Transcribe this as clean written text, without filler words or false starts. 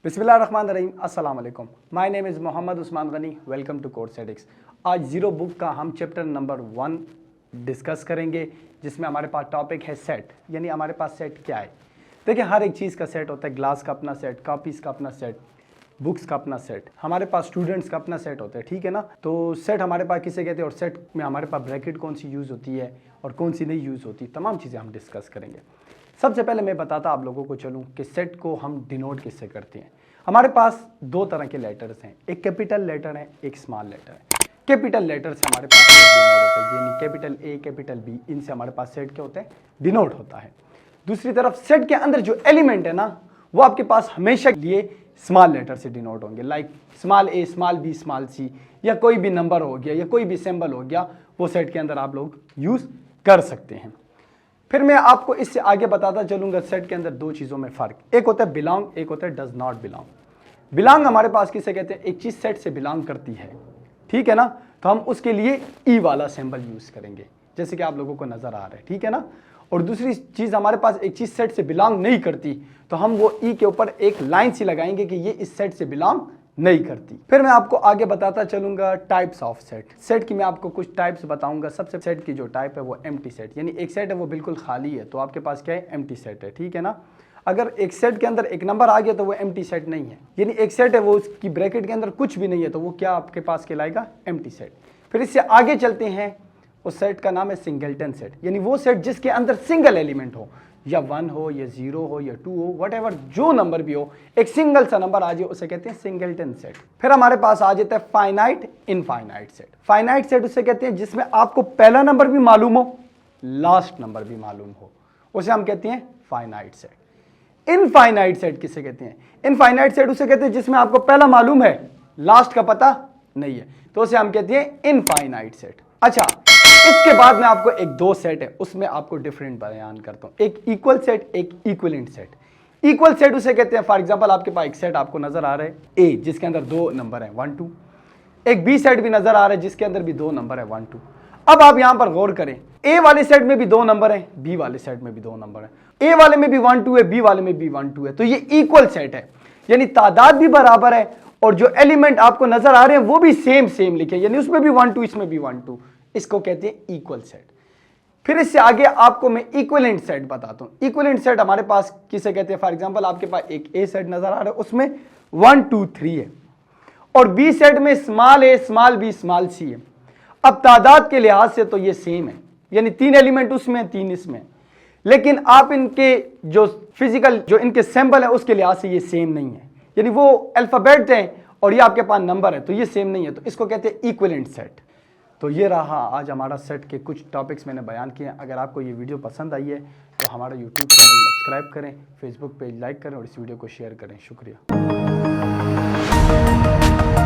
बिस्मिल्लाहिर्रहमानिर्रहीम, अस्सलाम वालेकुम। My name is Mohammad Usman Ghani. Welcome to Coursedix. आज ज़ीरो बुक का हम चैप्टर नंबर 1 डिस्कस करेंगे, जिसमें हमारे पास टॉपिक है सेट, यानी हमारे पास सेट क्या है। देखिए, हर एक चीज़ का सेट होता है। ग्लास का अपना सेट, कॉपीज़ का अपना सेट, बुक्स का अपना सेट, हमारे पास स्टूडेंट्स का अपना सेट होता है, ठीक है ना। तो सेट हमारे पास किसे कहते हैं और सेट में हमारे पास ब्रैकेट कौन सी यूज़ होती है और कौन सी नहीं यूज़ होती, तमाम चीज़ें हम डिस्कस करेंगे। सबसे पहले मैं बताता आप लोगों को चलूँ कि सेट को हम डिनोट किससे करते हैं। हमारे पास दो तरह के लेटर्स हैं, एक कैपिटल लेटर है, एक स्मॉल लेटर है। कैपिटल लेटर से हमारे पास डिनोट होता है, यानी कैपिटल ए, कैपिटल बी, इनसे हमारे पास सेट क्या होता है, डिनोट होता है। दूसरी तरफ सेट के अंदर जो एलिमेंट है ना, वो आपके पास हमेशा के लिए स्मॉल लेटर से डिनोट होंगे, लाइक स्मॉल ए, स्मॉल बी, स्मॉल सी, या कोई भी नंबर हो गया या कोई भी सिंबल हो गया, वो सेट के अंदर आप लोग यूज़ कर सकते हैं। फिर मैं आपको इससे आगे बताता चलूंगा सेट के अंदर दो चीज़ों में फ़र्क, एक होता है बिलोंग, एक होता है डज नॉट बिलोंग। बिलोंग हमारे पास किसे कहते हैं, एक चीज़ सेट से बिलोंग करती है, ठीक है ना, तो हम उसके लिए ई वाला सिंबल यूज़ करेंगे, जैसे कि आप लोगों को नज़र आ रहा है, ठीक है ना। और दूसरी चीज़, हमारे पास एक चीज़ सेट से बिलोंग नहीं करती, तो हम वो ई के ऊपर एक लाइन सी लगाएंगे कि ये इस सेट से बिलोंग नहीं करती। फिर मैं आपको आगे बताता चलूंगा टाइप्स ऑफ सेट। सेट की मैं आपको कुछ टाइप्स बताऊंगा। सबसे सेट की जो टाइप है वो एम्प्टी सेट, यानी एक सेट है वो बिल्कुल खाली है, तो आपके पास क्या है, एम्प्टी सेट है, ठीक है ना। अगर एक सेट के अंदर एक नंबर आ गया तो वो एम्प्टी सेट नहीं है, यानी एक सेट है वो उसकी ब्रैकेट के अंदर कुछ भी नहीं है, तो वो क्या आपके पास कहलाएगा, एम्प्टी सेट। फिर इससे आगे चलते हैं, उस सेट का नाम है सिंगलटन सेट, यानी वो सेट जिसके अंदर सिंगल एलिमेंट हो, या 1 हो या 0 हो या 2 हो, व्हाटएवर जो नंबर भी हो, एक सिंगल सा नंबर आ जाए, उसे कहते हैं सिंगलटन सेट। फिर हमारे पास आ जाता है finite infinite set. Finite set उसे कहते हैं जिसमें आपको पहला नंबर भी मालूम हो, लास्ट नंबर भी मालूम हो, उसे हम कहते हैं फाइनाइट सेट। इनफाइनाइट सेट किसे कहते हैं, इनफाइनाइट सेट उसे कहते हैं जिसमें आपको पहला मालूम है, लास्ट का पता नहीं है, तो उसे हम कहते हैं इनफाइनाइट सेट। अच्छा, इसके बाद में आपको एक दो सेट है, उसमें आपको डिफरेंट बयान करता हूं, एक इक्वल सेट, एक इक्विवेलेंट सेट। इक्वल सेट उसे कहते हैं, फॉर एग्जांपल आपके पास एक सेट आपको नजर आ रहा है ए, जिसके अंदर दो नंबर है 1 2, एक बी सेट भी नजर आ रहा है जिसके अंदर भी दो नंबर है 1 2। अब आप यहां पर गौर करें, ए वाले सेट में भी दो नंबर है, बी वाले सेट में भी दो नंबर है, ए वाले में भी 1 2 है, बी वाले में भी 1 2 है, तो ये इक्वल सेट है, यानी तादाद भी बराबर है और जो एलिमेंट आपको नजर आ रहे हैं वो भी सेम लिखे, यानी उसमें भी 1 2, इसमें भी 1 2, इसको कहते हैं इक्वल सेट। फिर इससे आगे आपको मैं इक्विवेलेंट सेट बताता हूं। इक्विवेलेंट सेट हमारे पास किसे कहते हैं, फॉर एग्जांपल आपके पास एक ए सेट नजर आ रहा है, उसमें 1 2 3 है, और बी सेट में स्मॉल ए, स्मॉल बी, स्मॉल सी है। अब तादाद के लिहाज से तो ये सेम है, यानी 3 एलिमेंट उसमें, 3 इसमें, लेकिन आप इनके जो फिजिकल जो इनके सिंबल है उसके लिहाज से ये सेम नहीं है, यानी वो अल्फाबेट है और ये आपके पास नंबर है, तो ये सेम नहीं है, तो इसको कहते हैं इक्विवेलेंट सेट। तो ये रहा आज हमारा सेट के कुछ टॉपिक्स मैंने बयान किए। अगर आपको ये वीडियो पसंद आई है तो हमारा यूट्यूब चैनल सब्सक्राइब करें, फेसबुक पेज लाइक करें और इस वीडियो को शेयर करें। शुक्रिया।